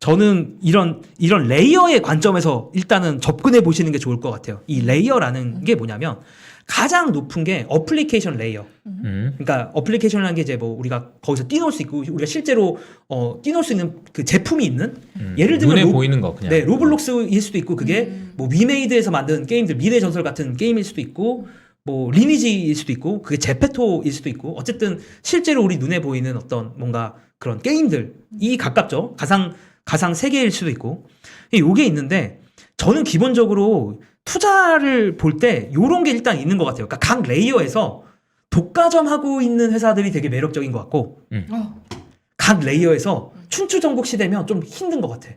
저는 이런 레이어의 관점에서 일단은 접근해 보시는 게 좋을 것 같아요. 이 레이어라는 게 뭐냐면 가장 높은 게 어플리케이션 레이어. 그러니까 어플리케이션이라는 게 이제 뭐 우리가 거기서 띄워놓을 수 있고 우리가 실제로 띄워놓을 수 있는 그 제품이 있는 예를 들면 눈에 보이는 거 그냥. 네, 로블록스일 수도 있고 그게 뭐 위메이드에서 만든 게임들 미래 전설 같은 게임일 수도 있고 뭐 리니지일 수도 있고 그게 제페토일 수도 있고 어쨌든 실제로 우리 눈에 보이는 어떤 뭔가 그런 게임들이 가깝죠. 가상 세계일 수도 있고 요게 있는데 저는 기본적으로 투자를 볼 때 요런 게 일단 있는 것 같아요. 그러니까 각 레이어에서 독과점 하고 있는 회사들이 되게 매력적인 것 같고 각 레이어에서 춘추전국 시대면 좀 힘든 것 같아.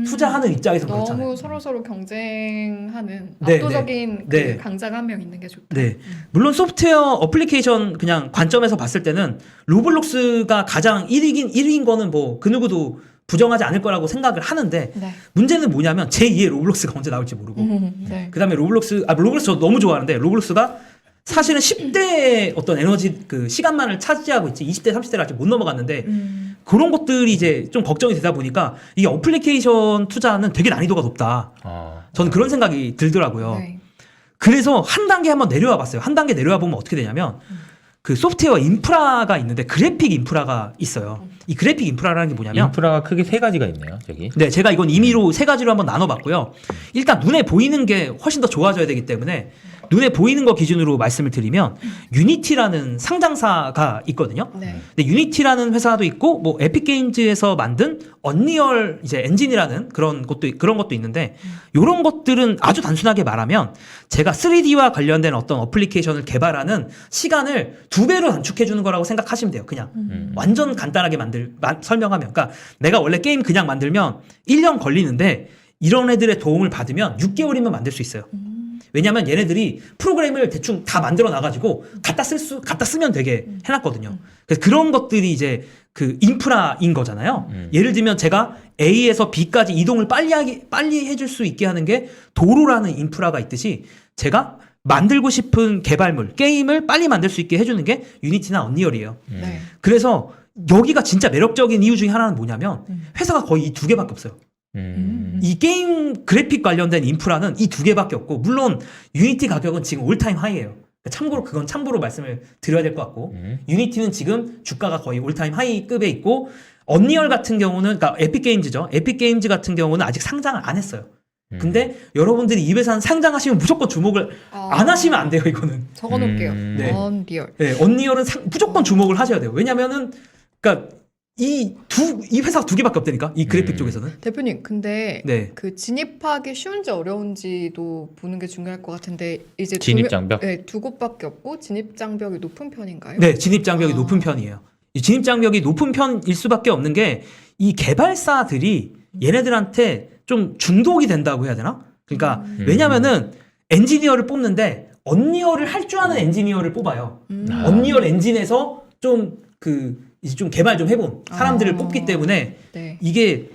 투자하는 입장에서 너무 그렇잖아요. 서로 경쟁하는 네, 압도적인 네. 그 강자가 한 명 있는 게 좋다. 네. 물론 소프트웨어 어플리케이션 그냥 관점에서 봤을 때는 로블록스가 가장 1위인 거는 뭐 그 누구도 부정하지 않을 거라고 생각을 하는데 네. 문제는 뭐냐면 제2의 로블록스가 언제 나올지 모르고 네. 그 다음에 로블록스 저 너무 좋아하는데 로블록스가 사실은 10대의 어떤 에너지 그 시간만을 차지하고 있지 20대 30대를 아직 못 넘어갔는데 그런 것들이 이제 좀 걱정이 되다 보니까 이게 어플리케이션 투자는 되게 난이도가 높다. 저는 그런 생각이 들더라고요. 네. 그래서 한 단계 한번 내려와 봤어요. 한 단계 내려와 보면 어떻게 되냐면 그 소프트웨어 인프라가 있는데 그래픽 인프라가 있어요. 이 그래픽 인프라라는 게 뭐냐면 인프라가 크게 세 가지가 있네요. 저기. 네, 제가 이건 임의로 세 가지로 한번 나눠봤고요. 일단 눈에 보이는 게 훨씬 더 좋아져야 되기 때문에 눈에 보이는 거 기준으로 말씀을 드리면 유니티라는 상장사가 있거든요. 네. 근데 유니티라는 회사도 있고 뭐 에픽 게임즈에서 만든 언리얼 이제 엔진이라는 그런 것도 있는데 요런 것들은 아주 단순하게 말하면 제가 3D와 관련된 어떤 어플리케이션을 개발하는 시간을 2배로 단축해 주는 거라고 생각하시면 돼요. 그냥 완전 간단하게 설명하면 그러니까 내가 원래 게임 그냥 만들면 1년 걸리는데 이런 애들의 도움을 받으면 6개월이면 만들 수 있어요. 왜냐면 얘네들이 프로그램을 대충 다 만들어 놔가지고 갖다 쓰면 되게 해놨거든요. 그래서 그런 것들이 이제 그 인프라인 거잖아요. 예를 들면 제가 A에서 B까지 이동을 빨리 해줄 수 있게 하는 게 도로라는 인프라가 있듯이 제가 만들고 싶은 개발물, 게임을 빨리 만들 수 있게 해주는 게 유니티나 언리얼이에요. 네. 그래서 여기가 진짜 매력적인 이유 중에 하나는 뭐냐면 회사가 거의 이 두 개밖에 없어요. 이 게임 그래픽 관련된 인프라는 이 두 개밖에 없고 물론 유니티 가격은 지금 올타임 하이예요. 참고로 그건 참고로 말씀을 드려야 될 것 같고 유니티는 지금 주가가 거의 올타임 하이급에 있고 언리얼 같은 경우는 그러니까 에픽 게임즈죠. 에픽 게임즈 같은 경우는 아직 상장을 안 했어요. 근데 여러분들이 이 회사는 상장하시면 무조건 주목을 안 하시면 안 돼요. 이거는 적어놓을게요. 네. 언리얼. 네, 언리얼은 무조건 주목을 하셔야 돼요. 왜냐면은 그러니까 이 회사가 두 개밖에 없다니까 이 그래픽 쪽에서는. 대표님, 근데 네. 그 진입하기 쉬운지 어려운지도 보는 게 중요할 것 같은데 이제 진입 장벽? 네, 두 곳밖에 없고 진입 장벽이 높은 편인가요? 네, 진입 장벽이 높은 편이에요. 이 진입 장벽이 높은 편일 수밖에 없는 게 이 개발사들이 얘네들한테 좀 중독이 된다고 해야 되나? 그러니까 왜냐면은 엔지니어를 뽑는데 언리얼을 할 줄 아는 엔지니어를 뽑아요. 언리얼 엔진에서 이제 좀 개발 좀 해본 사람들을 뽑기 때문에 네. 이게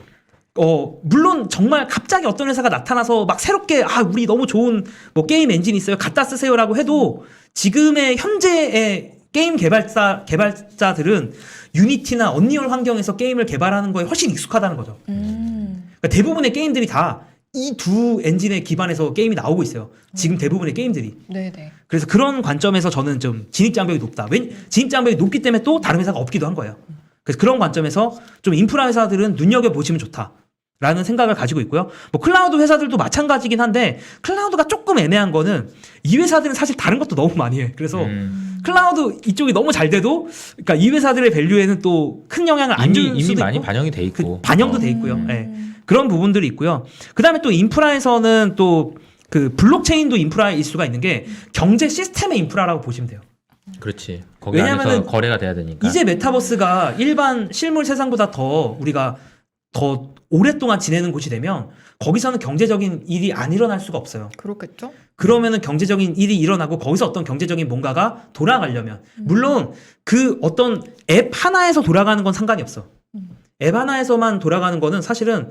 물론 정말 갑자기 어떤 회사가 나타나서 막 새롭게 우리 너무 좋은 뭐 게임 엔진 있어요 갖다 쓰세요라고 해도 지금의 현재의 게임 개발자들은 유니티나 언리얼 환경에서 게임을 개발하는 거에 훨씬 익숙하다는 거죠. 그러니까 대부분의 게임들이 다 이 두 엔진에 기반해서 게임이 나오고 있어요. 지금 대부분의 게임들이. 네네. 그래서 그런 관점에서 저는 좀 진입 장벽이 높다. 진입 장벽이 높기 때문에 또 다른 회사가 없기도 한 거예요. 그래서 그런 관점에서 좀 인프라 회사들은 눈여겨보시면 좋다라는 생각을 가지고 있고요. 뭐 클라우드 회사들도 마찬가지긴 한데 클라우드가 조금 애매한 거는 이 회사들은 사실 다른 것도 너무 많이 해. 그래서 클라우드 이쪽이 너무 잘 돼도 그러니까 이 회사들의 밸류에는 또 큰 영향을 안 줄 수도 있고 이미 많이 반영이 돼 있고 반영도 돼 있고요. 네. 그런 부분들이 있고요. 그다음에 또 인프라에서는 또 그 블록체인도 인프라일 수가 있는 게 경제 시스템의 인프라라고 보시면 돼요. 그렇지. 거기 왜냐면은 안에서 거래가 돼야 되니까. 이제 메타버스가 일반 실물 세상보다 우리가 더 오랫동안 지내는 곳이 되면 거기서는 경제적인 일이 안 일어날 수가 없어요. 그렇겠죠? 그러면은 경제적인 일이 일어나고 거기서 어떤 경제적인 뭔가가 돌아가려면 물론 그 어떤 앱 하나에서 돌아가는 건 상관이 없어. 앱 하나에서만 돌아가는 거는 사실은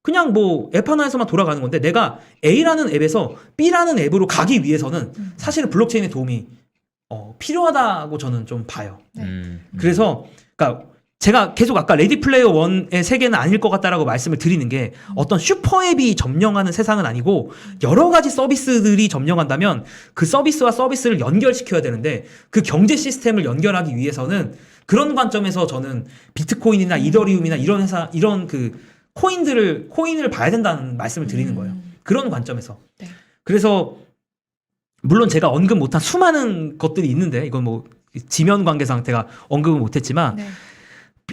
그냥 뭐 앱 하나에서만 돌아가는 건데 내가 A라는 앱에서 B라는 앱으로 가기 위해서는 사실은 블록체인의 도움이 필요하다고 저는 좀 봐요. 그래서 그러니까 제가 계속 아까 레디 플레이어 1의 세계는 아닐 것 같다라고 말씀을 드리는 게 어떤 슈퍼앱이 점령하는 세상은 아니고 여러 가지 서비스들이 점령한다면 그 서비스와 서비스를 연결시켜야 되는데 그 경제 시스템을 연결하기 위해서는 그런 관점에서 저는 비트코인이나 이더리움이나 이런 회사 이런 그 코인을 봐야 된다는 말씀을 드리는 거예요. 그런 관점에서. 네. 그래서 물론 제가 언급 못한 수많은 것들이 있는데 이건 뭐 지면 관계상 제가 언급은 못했지만 네.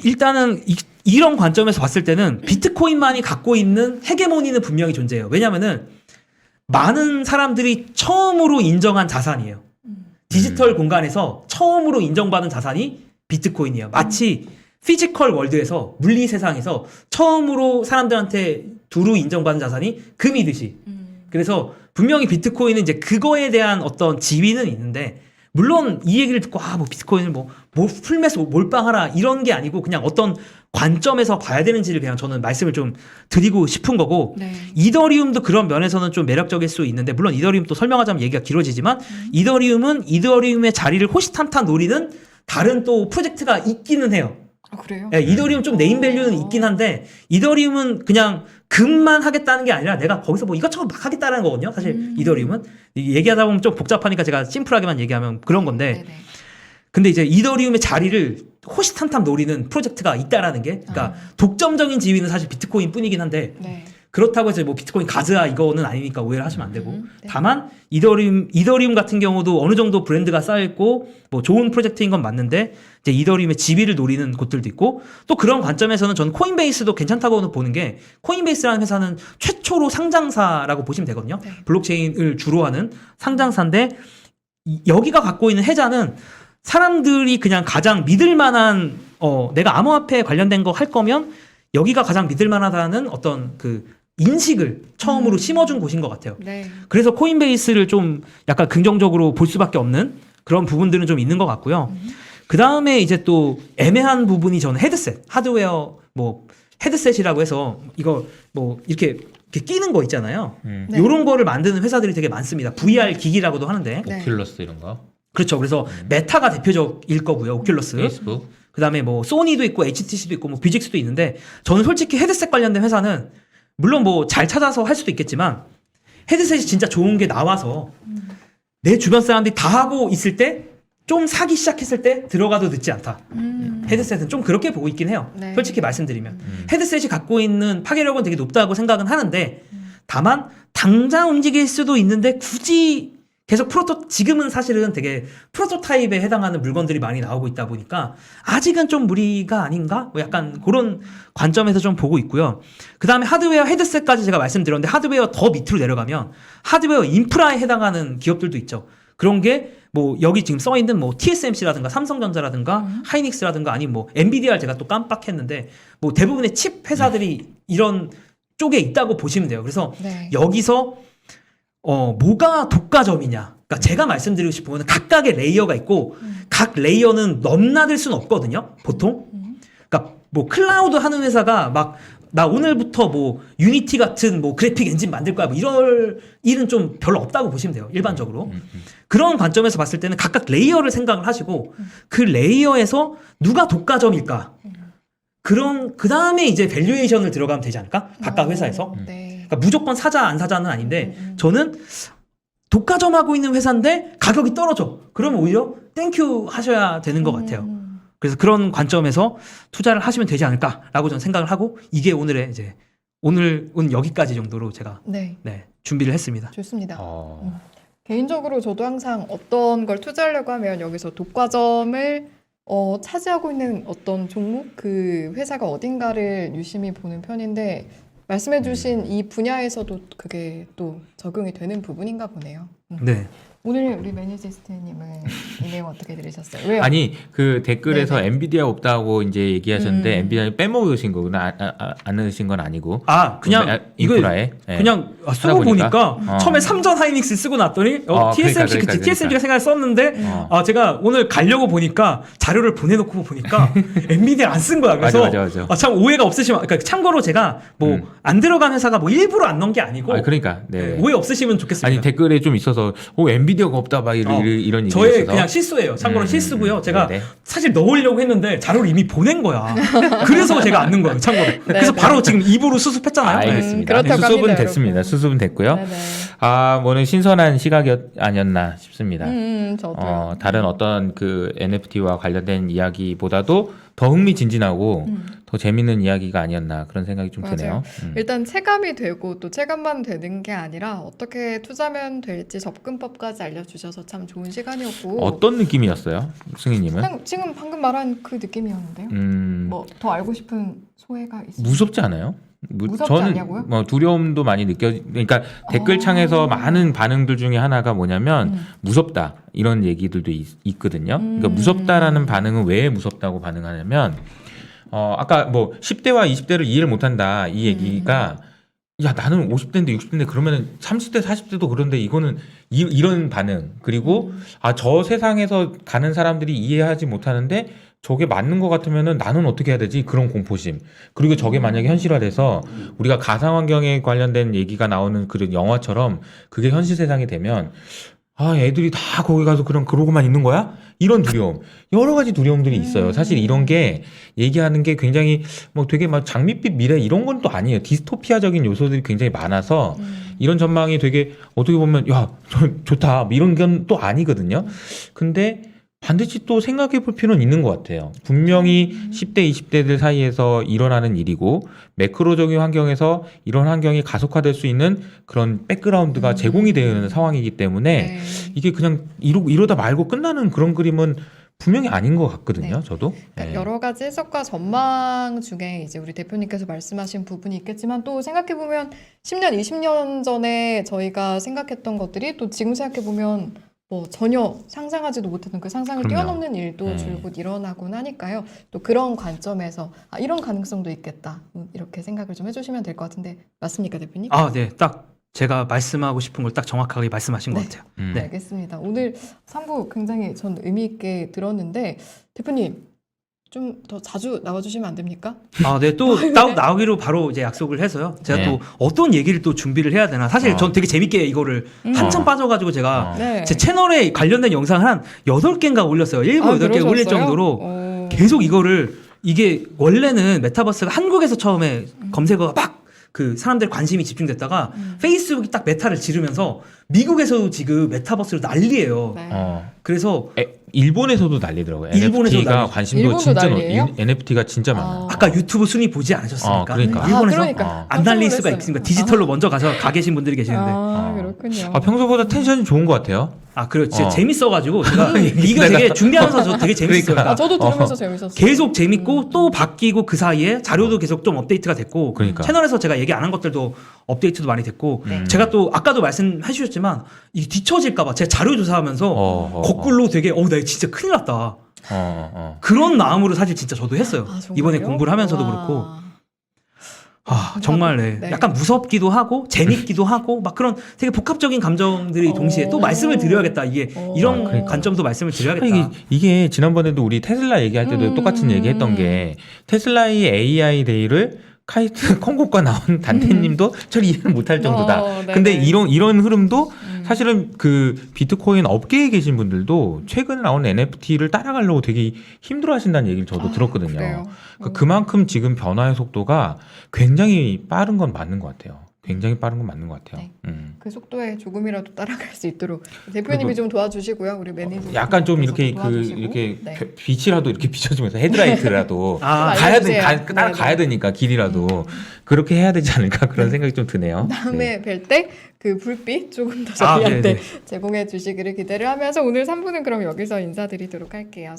일단은 이런 관점에서 봤을 때는 비트코인만이 갖고 있는 헤게모니는 분명히 존재해요. 왜냐면은 많은 사람들이 처음으로 인정한 자산이에요. 디지털 공간에서 처음으로 인정받은 자산이 비트코인이에요. 마치 피지컬 월드에서 물리 세상에서 처음으로 사람들한테 두루 인정받은 자산이 금이듯이. 그래서 분명히 비트코인은 이제 그거에 대한 어떤 지위는 있는데 물론 이 얘기를 듣고 뭐 비트코인을 뭐 풀매수 몰빵하라 이런 게 아니고 그냥 어떤 관점에서 봐야 되는지를 그냥 저는 말씀을 좀 드리고 싶은 거고 네. 이더리움도 그런 면에서는 좀 매력적일 수 있는데 물론 이더리움 또 설명하자면 얘기가 길어지지만 이더리움은 이더리움의 자리를 호시탐탐 노리는 다른 또 프로젝트가 있기는 해요. 아, 그래요? 예, 이더리움 좀 네임 밸류는 있긴 한데 이더리움은 그냥 금만 하겠다는 게 아니라 내가 거기서 뭐 이것저것 막 하겠다는 거거든요. 사실 이더리움은 얘기하다 보면 좀 복잡하니까 제가 심플하게만 얘기하면 그런 건데 네네. 근데 이제 이더리움의 자리를 호시탐탐 노리는 프로젝트가 있다라는 게 그러니까 독점적인 지위는 사실 비트코인 뿐이긴 한데 네. 그렇다고 해서 뭐 비트코인 가즈아 이거는 아니니까 오해를 하시면 안 되고 네. 다만 이더리움 같은 경우도 어느 정도 브랜드가 쌓여있고 뭐 좋은 프로젝트인 건 맞는데 이제 이더리움의 지위를 노리는 곳들도 있고 또 그런 관점에서는 저는 코인베이스도 괜찮다고 보는 게 코인베이스라는 회사는 최초로 상장사라고 보시면 되거든요. 네. 블록체인을 주로 하는 상장사인데 여기가 갖고 있는 혜자는 사람들이 그냥 가장 믿을 만한 내가 암호화폐에 관련된 거 할 거면 여기가 가장 믿을 만하다는 어떤 그 인식을 처음으로 심어준 곳인 것 같아요. 네. 그래서 코인베이스를 좀 약간 긍정적으로 볼 수밖에 없는 그런 부분들은 좀 있는 것 같고요. 그 다음에 이제 또 애매한 부분이 저는 헤드셋, 하드웨어 뭐 헤드셋이라고 해서 이거 뭐 이렇게 끼는 거 있잖아요. 네. 이런 거를 만드는 회사들이 되게 많습니다. VR 기기라고도 하는데. 네. 오큘러스 이런 거. 그렇죠. 그래서 메타가 대표적일 거고요. 오큘러스. 페이스북. 그다음에 뭐 소니도 있고 HTC도 있고 뭐 뷰직스도 있는데 저는 솔직히 헤드셋 관련된 회사는 물론 뭐 잘 찾아서 할 수도 있겠지만 헤드셋이 진짜 좋은 게 나와서 내 주변 사람들이 다 하고 있을 때 좀 사기 시작했을 때 들어가도 늦지 않다. 헤드셋은 좀 그렇게 보고 있긴 해요. 네. 솔직히 말씀드리면 헤드셋이 갖고 있는 파괴력은 되게 높다고 생각은 하는데 다만 당장 움직일 수도 있는데 굳이 계속 지금은 사실은 되게 프로토타입에 해당하는 물건들이 많이 나오고 있다 보니까 아직은 좀 무리가 아닌가? 뭐 약간 그런 관점에서 좀 보고 있고요. 그 다음에 하드웨어 헤드셋까지 제가 말씀드렸는데 하드웨어 더 밑으로 내려가면 하드웨어 인프라에 해당하는 기업들도 있죠. 그런 게 뭐 여기 지금 써 있는 뭐 TSMC라든가 삼성전자라든가 하이닉스라든가 아니면 뭐 엔비디아를 제가 또 깜빡했는데 뭐 대부분의 칩 회사들이 이런 쪽에 있다고 보시면 돼요. 그래서 네. 여기서 뭐가 독과점이냐? 그러니까 제가 말씀드리고 싶은 거는 각각의 레이어가 있고 각 레이어는 넘나들 수는 없거든요. 보통. 그러니까 뭐 클라우드 하는 회사가 막 나 오늘부터 뭐 유니티 같은 뭐 그래픽 엔진 만들 거야 뭐 이럴 일은 좀 별로 없다고 보시면 돼요. 일반적으로. 그런 관점에서 봤을 때는 각각 레이어를 생각을 하시고 그 레이어에서 누가 독과점일까? 그 다음에 이제 밸류에이션을 들어가면 되지 않을까? 각각 회사에서. 네. 그러니까 무조건 사자 안 사자는 아닌데 저는 독과점하고 있는 회사인데 가격이 떨어져. 그러면 오히려 땡큐 하셔야 되는 것 같아요. 그래서 그런 관점에서 투자를 하시면 되지 않을까라고 저는 생각을 하고 이게 오늘의 이제 오늘은 여기까지 정도로 제가 네. 준비를 했습니다. 좋습니다. 어. 개인적으로 저도 항상 어떤 걸 투자하려고 하면 여기서 독과점을 차지하고 있는 어떤 종목, 그 회사가 어딘가를 유심히 보는 편인데 말씀해주신 이 분야에서도 그게 또 적용이 되는 부분인가 보네요. 네. 오늘 우리 매니지스트님은 이 내용 어떻게 들으셨어요? 왜요? 아니 그 댓글에서 네네. 엔비디아 없다고 이제 얘기하셨는데 엔비디아 빼먹으신 거구나. 안 넣으신 건 아니고. 그냥 인프라에. 네. 그냥 쓰고 하다 보니까? 보니까 처음에 삼전 하이닉스 쓰고 났더니 TSMC 그러니까. TSMC가 생각을 썼는데 제가 오늘 가려고 보니까 자료를 보내놓고 보니까 엔비디아 안 쓴 거야. 그래서 맞아. 참 오해가 없으시면 그러니까 참고로 제가 뭐 안 들어간 회사가 뭐 일부러 안 넣은 게 아니고 그러니까. 네. 오해 없으시면 좋겠습니다. 아니 댓글에 좀 있어서 엔비디아 아이디어가 없다 막 이런 얘기 저의 있어서. 그냥 실수예요. 참고로 실수고요. 제가 네네. 사실 넣으려고 했는데 자료를 이미 보낸 거야. 그래서 제가 안 넣은 거예요. 참고로. 그래서 네. 바로 지금 입으로 수습했잖아요. 알겠습니다. 그렇다고 수습은 합니다, 됐습니다. 여러분. 수습은 됐고요. 네네. 뭐는 신선한 시각이 아니었나 싶습니다. 저도요. 다른 어떤 그 NFT와 관련된 이야기보다도 더 흥미진진하고 더 재밌는 이야기가 아니었나 그런 생각이 좀 드네요. 맞아요. 일단 체감이 되고 또 체감만 되는 게 아니라 어떻게 투자하면 될지 접근법까지 알려주셔서 참 좋은 시간이었고 어떤 느낌이었어요, 승희님은? 그냥 지금 방금 말한 그 느낌이었는데요. 뭐 더 알고 싶은 소회가 있어요? 무섭지 않아요? 무섭지 저는 않냐고요? 뭐 두려움도 많이 그러니까 댓글창에서 많은 반응들 중에 하나가 뭐냐면 무섭다 이런 얘기들도 있거든요. 그러니까 무섭다라는 반응은 왜 무섭다고 반응하냐면 아까 뭐 10대와 20대를 이해를 못한다 이 얘기가 야 나는 50대인데 60대인데 그러면은 30대 40대도 그런데 이거는 이런 반응 그리고 저 세상에서 가는 사람들이 이해하지 못하는데 저게 맞는 것 같으면은 나는 어떻게 해야 되지? 그런 공포심. 그리고 저게 만약에 현실화돼서 우리가 가상환경에 관련된 얘기가 나오는 그런 영화처럼 그게 현실 세상이 되면 애들이 다 거기 가서 그러고만 있는 거야? 이런 두려움. 여러 가지 두려움들이 있어요. 사실 이런 게 얘기하는 게 굉장히 뭐 되게 막 장밋빛 미래 이런 건 또 아니에요. 디스토피아적인 요소들이 굉장히 많아서 이런 전망이 되게 어떻게 보면 야, 좋다. 이런 건 또 아니거든요. 근데 반드시 또 생각해 볼 필요는 있는 것 같아요. 분명히 10대, 20대들 사이에서 일어나는 일이고 매크로적인 환경에서 이런 환경이 가속화될 수 있는 그런 백그라운드가 제공이 되어 있는 상황이기 때문에 네. 이게 그냥 이러다 말고 끝나는 그런 그림은 분명히 아닌 것 같거든요. 네. 저도. 그러니까 네. 여러 가지 해석과 전망 중에 이제 우리 대표님께서 말씀하신 부분이 있겠지만 또 생각해보면 10년, 20년 전에 저희가 생각했던 것들이 또 지금 생각해보면 뭐 전혀 상상하지도 못했던 그 상상을 그럼요. 뛰어넘는 일도 네. 줄곧 일어나곤 하니까요. 또 그런 관점에서 이런 가능성도 있겠다. 이렇게 생각을 좀 해주시면 될 것 같은데 맞습니까, 대표님? 네. 딱 제가 말씀하고 싶은 걸 딱 정확하게 말씀하신 것 같아요. 네. 알겠습니다. 오늘 3부 굉장히 전 의미 있게 들었는데 대표님 좀 더 자주 나와주시면 안 됩니까? 네. 또 나오기로 바로 이제 약속을 해서요. 제가 네. 또 어떤 얘기를 또 준비를 해야 되나. 사실 전 되게 재밌게 이거를 한참 빠져가지고 제가 네. 제 채널에 관련된 영상을 한 8개인가 올렸어요. 7, 8개 올릴 그러셨어요? 정도로 계속 이거를 이게 원래는 메타버스가 한국에서 처음에 검색어가 막 그 사람들 관심이 집중됐다가 페이스북이 딱 메타를 지르면서 미국에서도 지금 메타버스로 난리예요. 네. 그래서 일본에서도 난리더라고요. 일본에서도 NFT가 난리. 관심도 일본도 진짜 난리예요? NFT가 진짜 많아요. 아까 유튜브 순위 보지 않으셨습니까? 그러니까. 일본에서 그러니까. 안 날릴 수가 깜짝 있습니다. 놀랐어요. 디지털로 먼저 가 계신 분들이 계시는데. 그렇군요. 평소보다 텐션이 좋은 것 같아요. 그렇지. 재밌어가지고 제가 이거 되게 준비하면서 저 되게 재밌어요. 그러니까. 저도 들으면서 재밌었어요. 계속 재밌고 또 바뀌고 그 사이에 자료도 계속 좀 업데이트가 됐고 그러니까. 채널에서 제가 얘기 안 한 것들도 업데이트도 많이 됐고 네. 제가 또 아까도 말씀해 주셨지만 이 뒤처질까봐 제가 자료 조사하면서 거꾸로 되게 나 진짜 큰일 났다 그런 마음으로 사실 진짜 저도 했어요. 정말요? 이번에 공부를 하면서도 와. 그렇고 정말 네. 약간 무섭기도 하고 재밌기도 하고 막 그런 되게 복합적인 감정들이 동시에 또 말씀을 드려야겠다. 이게 이런 그러니까. 관점도 말씀을 드려야겠다. 이게 지난번에도 우리 테슬라 얘기할 때도 똑같은 얘기했던 게 테슬라의 AI 데이를 카이트 콩고과 나온 단테님도 절 이해를 못할 정도다. 네네. 근데 이런 흐름도 사실은 그 비트코인 업계에 계신 분들도 최근에 나온 NFT를 따라가려고 되게 힘들어하신다는 얘기를 저도 들었거든요. 그래요? 그러니까 그만큼 지금 변화의 속도가 굉장히 빠른 건 맞는 것 같아요. 굉장히 빠른 건 맞는 것 같아요. 네. 그 속도에 조금이라도 따라갈 수 있도록 대표님이 좀 도와주시고요. 우리 매니저 약간 좀 이렇게 도와주시고. 이렇게 네. 빛이라도 이렇게 비춰주면서 헤드라이트라도 알려주세요. 따라가야 되니까 길이라도 그렇게 해야 되지 않을까 그런 생각이 좀 드네요. 다음에 뵐 때 그 불빛 조금 더 아, 저희한테 네네. 제공해 주시기를 기대를 하면서 오늘 3부는 그럼 여기서 인사드리도록 할게요.